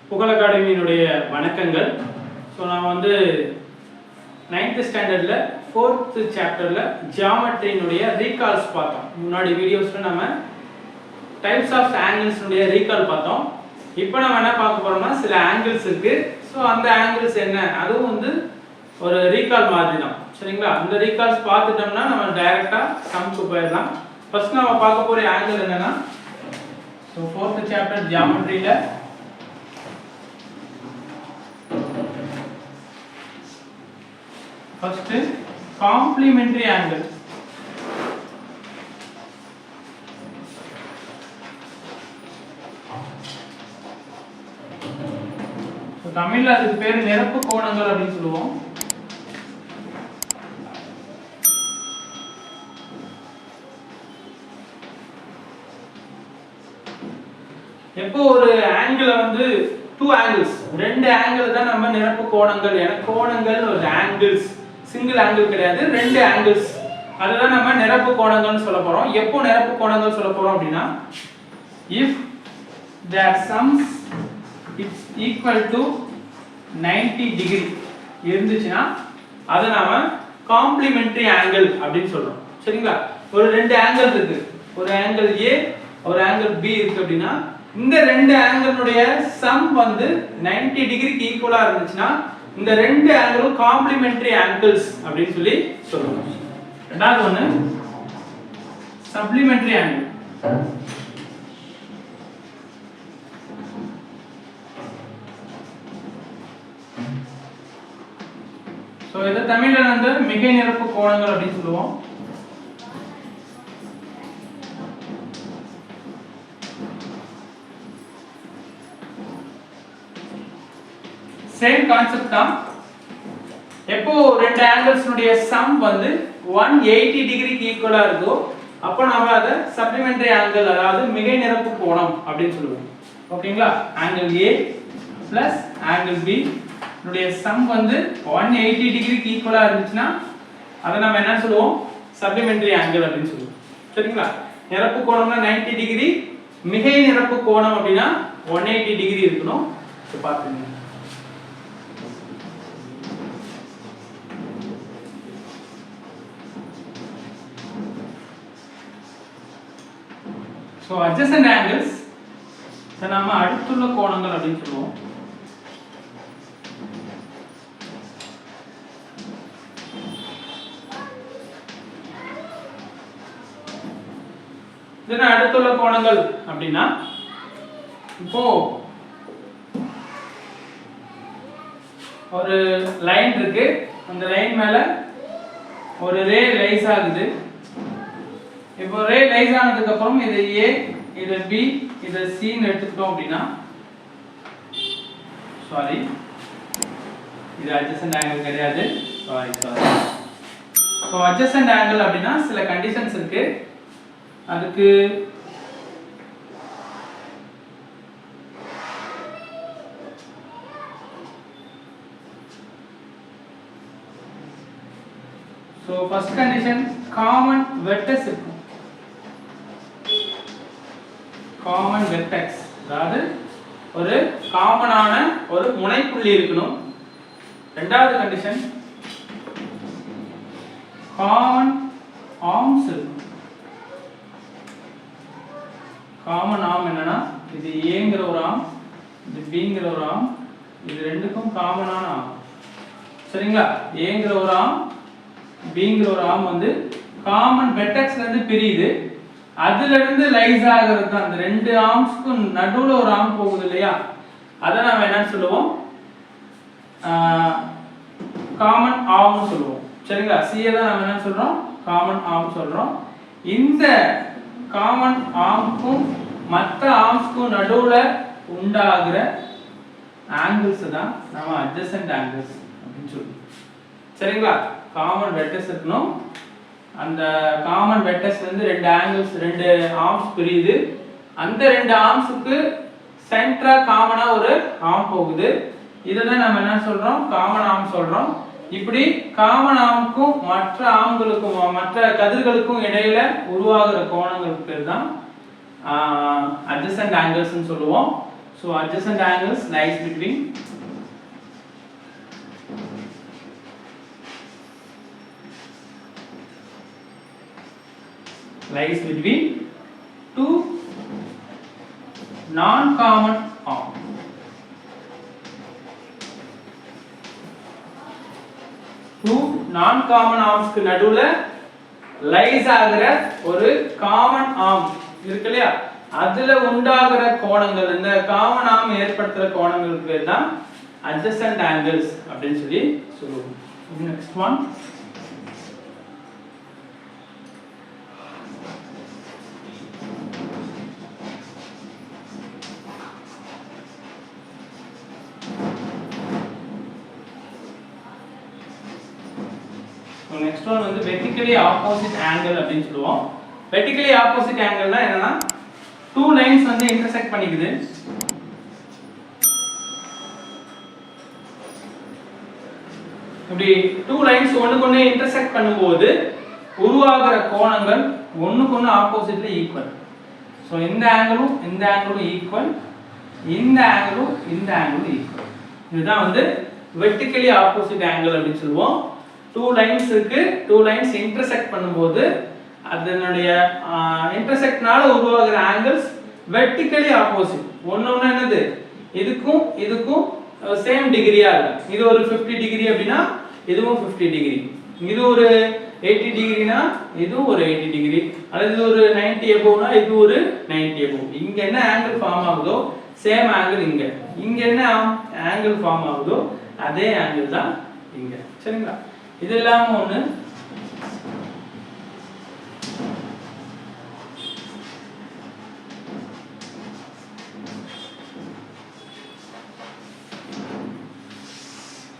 புகழ் அகாடமியினுடைய வணக்கங்கள். ஸோ நான் வந்து 9th ஸ்டாண்டர்டில் 4th சாப்டரில் ஜியாமெட்ரியினுடைய ரீகால்ஸ் பார்த்தோம். முன்னாடி வீடியோஸில் நம்ம டைப்ஸ் ஆஃப் ஆங்கிள்ஸ்னுடைய ரீகால் பார்த்தோம். இப்போ நம்ம என்ன பார்க்க போகிறோம்னா சில ஆங்கிள்ஸ் இருக்குது. ஸோ அந்த ஆங்கிள்ஸ் என்ன, அதுவும் வந்து ஒரு ரீகால் மாதிரி தான். சரிங்களா? அந்த ரீகால்ஸ் பார்த்துட்டோம்னா நம்ம டைரெக்டாக சம்க்கு போயிடலாம். ஃபர்ஸ்ட் நம்ம பார்க்க போகிற ஆங்கிள் என்னன்னா, ஸோ 4th சாப்டர் ஜியாமெட்ரியில் first complementary angle. so தமிழ்ல அதுக்கு பேர் நிரப்பு கோணங்கள் அப்படி சொல்லுவோம். எப்போ ஒரு ஆங்கிள் வந்து two angles, ரெண்டு ஆங்கிள் தான் நம்ம நிரப்பு கோணங்கள். எனக்கு கோணங்கள் ஒரு ஆங்கிள்ஸ், சிங்கிள் ஆங்கிள் கிடையாது, ரெண்டு ஆங்கிள்ஸ், அதுதான் நம்ம நிரப்பு கோணங்கள்னு சொல்ல போறோம். எப்போ நிரப்பு கோணங்கள் சொல்ல போறோம் அப்படின்னா, if their sums is equal to 90 degree இருந்துச்சுன்னா அதை நாம காம்ப்ளிமெண்டரி ஆங்கிள் அப்படின்னு சொல்றோம். சரிங்களா? ஒரு ரெண்டு ஆங்கிள் இருக்கு, ஒரு ஆங்கிள் A ஒரு ஆங்கிள் B இருக்கு அப்படின்னா இந்த ரெண்டு ஆங்கிளுடைய சம் வந்து 90 டிகிரிக்கு ஈக்குவலா இருந்துச்சுன்னா இந்த ரெண்டு ஆங்கிளும் காம்ப்ளிமெண்டரி ஆங்கிள்ஸ் அப்படின்னு சொல்லி சொல்றோம். ரெண்டாவது ஒண்ணு சப்ளிமெண்டரி ஆங்கிள். சோ இத தமிழ்ல வந்து மிகை நிரப்பு கோணங்கள் அப்படின்னு சொல்லுவோம். சேம் கான்செப்ட் தான். எப்போ ரெண்டு ஆங்கிள்ஸ்னுடைய சம் வந்து 180 டிகிரிக்கு ஈக்குவலா இருக்கோ அப்போ நாம அதை சப்ளிமெண்டரி ஆங்கிள், அதாவது மிகை நிரப்பு கோணம் அப்படின்னு சொல்லுவோம். ஓகேங்களா? Angle A plus angle B னுடைய சம் வந்து 180 டிகிரிக்கு ஈக்குவலா இருந்துச்சுன்னா அதை நம்ம என்ன சொல்லுவோம்? சப்ளிமெண்டரி ஆங்கிள் அப்படின்னு சொல்லுவோம். சரிங்களா? நிரப்பு கோணம்னா 90 டிகிரி, மிகை நிரப்பு கோணம் அப்படின்னா 180 டிகிரி இருக்கணும். பாத்துங்க. So adjacent angles இத நாம அடுத்துள்ள கோணங்கள் அப்படின்னு சொல்லுவோம். இதன அடுத்துள்ள கோணங்கள் அப்படின்னா, இப்போ ஒரு லைன் இருக்கு, அந்த லைன் மேல ஒரு ரே லைஸ் ஆகுது. இப்போ ரே லைஸ் ஆனதுக்கு அப்புறம் இது A, இது B, இது C ன்னு எடுத்துக்கிட்டோம் அப்படின்னா, சாரி இது adjacent angle கிடையாது, சாரி. சோ adjacent angle அப்படினா சில கண்டிஷன்ஸ் இருக்கு. அதுக்கு so first condition common vertex இருக்கும். காமன் வெர்டெக்ஸ், அதாவது ஒரு காமனான ஒரு முனைப்புள்ளி இருக்கணும். இரண்டாவது கண்டிஷன் காமன் ஆர்ம்ஸ் இருக்கும். காமன் ஆர்ம் என்னன்னா, இது ஏங்கிற ஒரு ஆர்ம், இது பிங்கிற ஒரு ஆர்ம், இது ரெண்டுக்கும் காமனான ஆர்ம். சரிங்களா? ஏங்கிற ஒரு ஆர்ம், பிங்கிற ஒரு ஆர்ம் வந்து காமன் வெர்டெக்ஸ்ல இருந்து பிரியுது. அதுல இருந்து லைஸ் ஆகிறது அந்த ரெண்டு ஆர்ம்ஸ்க்கும் நடுவுல ஒரு ஆர்ம் போகுது இல்லையா, அத நாம என்ன சொல்லுவோம்? காமன் ஆர்ம் சொல்லுவோம். சரிங்களா? C தான் நாம என்ன சொல்றோம்? காமன் ஆர்ம் சொல்றோம். இந்த காமன் ஆர்ம்க்கும் மற்ற ஆர்ம்ஸ்க்கும் நடுவுல உண்டாகிற ஆங்கிள்ஸ் தான் நாம adjacent angles அப்படின்னு சொல்லுவோம். சரிங்களா? காமன் வெர்டெக்ஸ் இருக்கணும். அந்த காமன் வெர்டெக்ஸ்ல இருந்து ரெண்டு ஆங்கிள்ஸ், ரெண்டு ஆர்ம்ஸ் பிரியுது. அந்த ரெண்டு ஆர்ம்ஸ்க்கு சென்டரா காமனா ஒரு ஆர்ம் போகுது. இததான் நம்ம என்ன சொல்றோம்? காமன் ஆர்ம் சொல்றோம். இப்படி காமன் ஆர்முக்கும் மற்ற ஆர்ம்களுக்கும் மற்ற கதிர்களுக்கும் இடையில உருவாகிற கோணங்களுக்கு பேர் தான் adjacent angles ன்னு சொல்லுவோம். So adjacent angles lies between two non-common arms. Two non-common arms க்கு நடுவுல லைஸ் ஆகிற ஒரு காமன் ஆர்ம் இருக்கு இல்லையா, அதுல உண்டாகிற கோணங்கள், இந்த காமன் ஆர்ம் ஏற்படுத்துற கோணங்களுக்கு பேர் தான் adjacent angles அப்படின்னு சொல்லி சொல்லுவோம். நெக்ஸ்ட் ஒன், நெக்ஸ்ட் ஒன் வந்து vertically opposite angle அப்படினு சொல்லுவோம். vertically opposite angleனா என்னன்னா two lines வந்து intersect பண்ணிக்குது. இப்படி two lines ஒண்ணுக்கொண்ணு intersect பண்ணும்போது உருவாகிற கோணங்கள் ஒண்ணுக்கொண்ணு ஆப்போசிட்ல ஈக்குவல். சோ இந்த ஆங்கிளும் இந்த ஆங்கிளும் ஈக்குவல், இந்த ஆங்கிளும் இந்த ஆங்கிளும் ஈக்குவல். இதுதான் வந்து vertically opposite angle அப்படினு சொல்லுவோம். two lines இருக்கு, two lines intersect பண்ணும்போது அதனுடைய intersectனால உருவாகிற angles vertically opposite. ஒண்ணொண்ணு என்னது, இதுக்கும் இதுக்கும் சேம் டிகிரியா இருக்கு. இது ஒரு 50 டிகிரி அப்படினா இதுவும் 50 டிகிரி, இது ஒரு 80 டிகிரினா இதுவும் ஒரு 80 டிகிரி, அல்லது ஒரு 90 above இது ஒரு 90 above. இங்க என்ன ஆங்கிள் ஃபார்ம் ஆகுதோ சேம் ஆங்கிள் இங்க, இங்க என்ன ஆங்கிள் ஃபார்ம் ஆகுதோ அதே ஆங்கிள் தான் இங்க. சரிங்களா? இது இல்லாம ஒண்ணு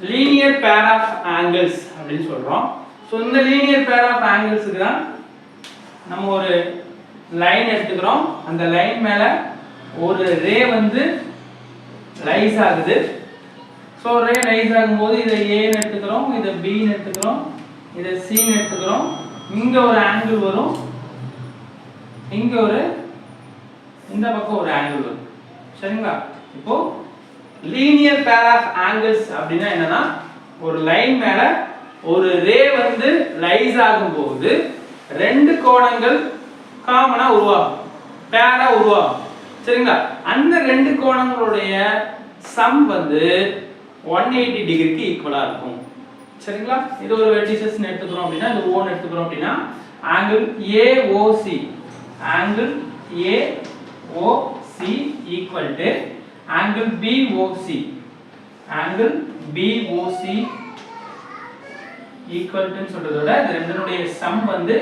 linear pair of angles அப்படி சொல்றோம். சோ இந்த linear pair of anglesக்கு தான் நம்ம ஒரு லைன் எடுத்துக்கிறோம். அந்த லைன் மேல ஒரு ரே வந்து ரைஸ் ஆகுது. சோ ரே ரைஸ் ஆகும்போது இதை A ன்னு எடுத்துக்கிறோம், இதை B ன்னு எடுத்துக்கிறோம், இதை C ன்னு எடுத்துக்கிறோம். இங்க ஒரு ஆங்கிள் வரும், இங்க ஒரு, இந்த பக்கம் ஒரு ஆங்கிள் வரும். சரிங்களா? இப்போ லீனியர் பேர் ஆஃப் ஆங்கிள்ஸ் அப்படினா என்னன்னா ஒரு லைன் மேல ஒரு ரே வந்து ரைஸ் ஆகும்போது ரெண்டு கோணங்கள் காமனா உருவாகும், பேரா உருவாகும். சரிங்களா? அந்த ரெண்டு கோணங்களுடைய சம் வந்து 180 டிகிரிக்கு ஈக்குவலா இருக்கும். சரிங்களா? இது ஒரு வெர்டிசஸ் எடுத்துக்கிறோம் அப்படினா, இது O ன்னு எடுத்துக்கிறோம் அப்படினா angle AOC, angle AOC equal to angle BOC, angle BOC equal to சொல்றதோட இந்த ரெண்டுனுடைய சம் வந்து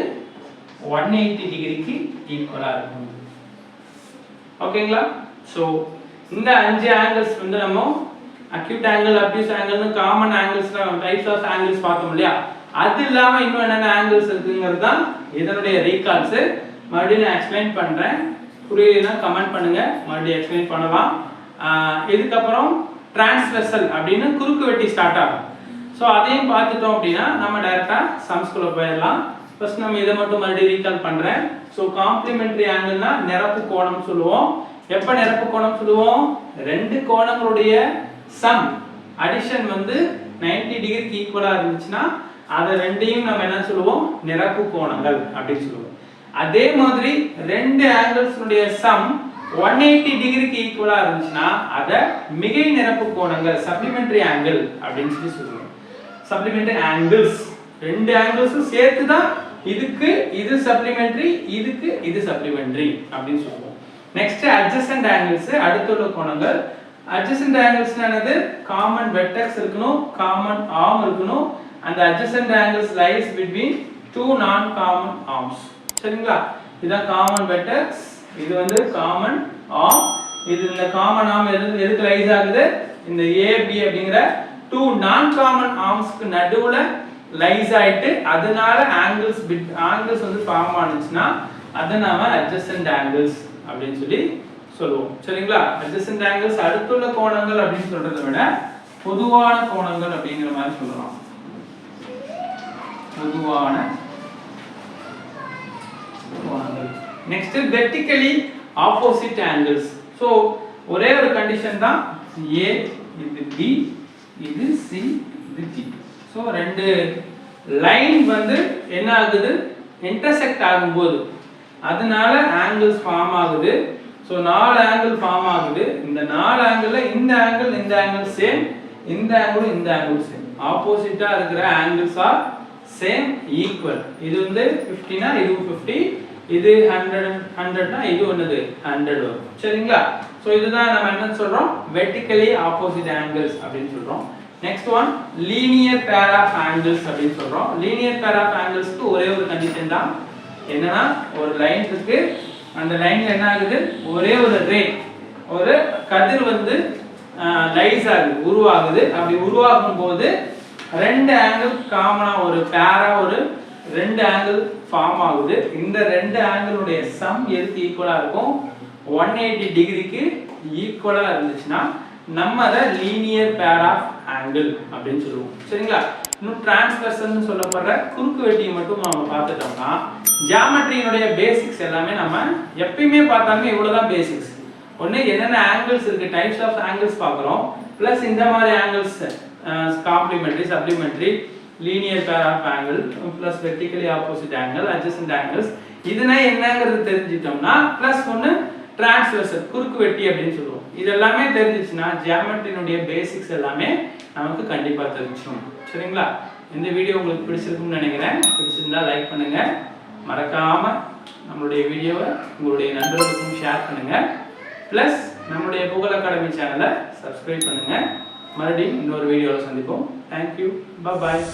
180 டிகிரிக்கு ஈக்குவலா இருக்கும். ஓகேங்களா? சோ இந்த அஞ்சு ஆங்கிள்ஸ் வந்து நம்ம acute angle, obtuse angle னு காமன் ஆங்கிள்ஸ்ல டைப்ஸ் ஆஃப் ஆங்கிள்ஸ் பார்த்தோம் இல்லையா, அது இல்லாம இன்னும் என்னென்ன ஆங்கிள்ஸ் இருக்குங்கிறது தான் இதனுடைய ரீகால்ஸ். மறுபடியும் நான் எக்ஸ்பிளைன் பண்றேன், புரியலைன்னா கமெண்ட் பண்ணுங்க, மறுபடியும் எக்ஸ்பிளைன் பண்ணலாம். இதுக்கப்புறம் டிரான்ஸ்வெர்சல் அப்படின்னு குறுக்கு வெட்டி ஸ்டார்ட் ஆகும். ஸோ அதையும் பார்த்துட்டோம் அப்படின்னா நம்ம டைரக்டா சம்ஸ்குள்ள போயிடலாம். ஃபர்ஸ்ட் நம்ம இதை மட்டும் மறுபடியும் ரீகால் பண்றேன். ஸோ காம்ப்ளிமெண்டரி ஆங்கிள்னா நிரப்பு கோணம் சொல்லுவோம். எப்ப நிரப்பு கோணம் சொல்லுவோம்? ரெண்டு கோணங்களுடைய சம் அடிஷன் வந்து 90 டிகிரிக்கு ஈக்குவலா இருந்துச்சுன்னா அத ரெண்டையும் நம்ம என்ன சொல்லுவோம்? நிரப்பு கோணங்கள் அப்படின்னு சொல்லுவோம். அதே மாதிரி ரெண்டு ஆங்கிள்ஸ்னுடைய சம் 180 டிகிரிக்கு ஈக்குவலா இருந்துச்சுன்னா அத மிகை நிரப்பு கோணங்கள், சப்ளிமெண்டரி ஆங்கிள் அப்படின்னு சொல்லி சொல்லுவோம். சப்ளிமெண்டரி ஆங்கிள்ஸ் ரெண்டு ஆங்கிள்ஸும் சேர்த்து தான் இதுக்கு இது சப்ளிமெண்டரி, இதுக்கு இது சப்ளிமெண்டரி அப்படின்னு சொல்லுவோம். நெக்ஸ்ட் அட்ஜசன்ட் ஆங்கிள்ஸ், அடுத்துள்ள கோணங்கள். adjacent angles என்னது? காமன் வெர்டெக்ஸ் இருக்கணும், காமன் ஆர்ம் இருக்கணும். அந்த adjacent angles lies between two non common arms. சரிங்களா? இதான் காமன் வெர்டெக்ஸ், இது வந்து காமன் ஆர்ம். இது இந்த காமன் ஆர்ம் எதுக்கு ரைஸ் ஆகுது? இந்த AB அப்படிங்கற two non common armsக்கு நடுவுல ரைஸ் ஆயிட்டு அதனால angles வந்து ஃபார்ம் ஆனுச்சுனா அத நாம adjacent angles அப்படினு சொல்லி சொல்லுவோம். சரிங்களா? adjacent angles அடுத்துள்ள கோணங்கள் அப்படினு சொல்றதை விட பொதுவான கோணங்கள் அப்படிங்கற மாதிரி சொல்லலாம். பொதுவான கோணங்கள். Next vertically opposite angles. So ஒரே ஒரு கண்டிஷன் தான், A இது B இது C இது G. ஸோ ரெண்டு லைன் வந்து என்ன ஆகுது, இன்டர்செக்ட் ஆகும்போது அதனால ஆங்கிள்ஸ் ஃபார்ம் ஆகுது. ஸோ 4 ஆங்கிள் ஃபார்ம் ஆகுது. இந்த 4 ஆங்கிள்ல இந்த ஆங்கிள் சேம், இந்த ஆங்கிள் சேம். ஆப்போசிட்டா இருக்கிற ஆங்கிள்ஸ் ஆர் சேம், ஈக்குவல். இது வந்து 50 னா இது 50, இது 100 னா இது என்னது 100 வரும். சரிங்களா? சோ இதுதான் நம்ம என்ன சொல்றோம், வெர்டிகலி ஆப்போசிட் ஆங்கிள்ஸ் அப்படினு சொல்றோம். Next one linear pair of angles அப்படினு சொல்றோம். லீனியர் பேர் ஆஃப் ஆங்கிள்ஸ்க்கு ஒரே ஒரு கண்டிஷன் தான், என்னன்னா ஒரு லைன் இருக்கு, அந்த லைன்ல என்ன ஆகுது, ஒரே ஒரு ரே, ஒரு கதிர் வந்து லைஸ் ஆகுது, உருவாகுது. அப்படி உருவாகும் போது ரெண்டு ஆங்கிள் காமனா ஒரு பேரா ஒரு ரெண்டு ஆங்கிள் ஃபார்ம் ஆகுது. இந்த ரெண்டு ஆங்கிளுடைய சம் எதுக்கு ஈக்குவலா இருக்கும், 180 டிகிரிக்கு ஈக்குவலா இருந்துச்சுன்னா நம்ம அத லீனியர் பேர் ஆஃப் ஆங்கிள் அப்படினு சொல்லுவோம். சரிங்களா? இன்னும் டிரான்ஸ்வர்சல்னு சொல்லப்படுற குறுக்கு வெட்டியை மட்டும் நாம பார்த்துட்டோம்னா ஜியோமெட்ரியினுடைய பேசிக்ஸ் எல்லாமே நம்ம எப்பயுமே பார்த்தாலுமே இவ்வளவுதான் பேசிக்ஸ். ஒண்ணு என்னென்ன ஆங்கிள்ஸ் இருக்கு, டைப்ஸ் ஆஃப் ஆங்கிள்ஸ் பார்க்குறோம், பிளஸ் இந்த மாதிரி angles complementary, supplementary, linear pair of angle, plus vertically opposite angle, adjacent angles, இதுனா என்னங்கிறது தெரிஞ்சிட்டோம்னா பிளஸ் ஒன்னு டிரான்ஸ்வர்சல் குறுக்கு வெட்டி அப்படின்னு சொல்லுவோம். இது எல்லாமே தெரிஞ்சிச்சுன்னா ஜியோமெட்ரியினுடைய பேசிக்ஸ் எல்லாமே நமக்கு கண்டிப்பா தெரிஞ்சிடும். சரிங்களா? இந்த வீடியோ உங்களுக்கு பிடிச்சிருக்கும்னு நினைக்கிறேன். பிடிச்சிருந்தா லைக் பண்ணுங்க, மறக்காம நம்மளுடைய வீடியோவை உங்களுடைய நண்பர்களுக்கும் ஷேர் பண்ணுங்க. பிளஸ் நம்மளுடைய கூகுள் அகாடமி சேனலை சப்ஸ்கிரைப் பண்ணுங்க. மறுபடியும் இன்னொரு வீடியோவில் சந்திப்போம். தேங்க்யூ, பாய்.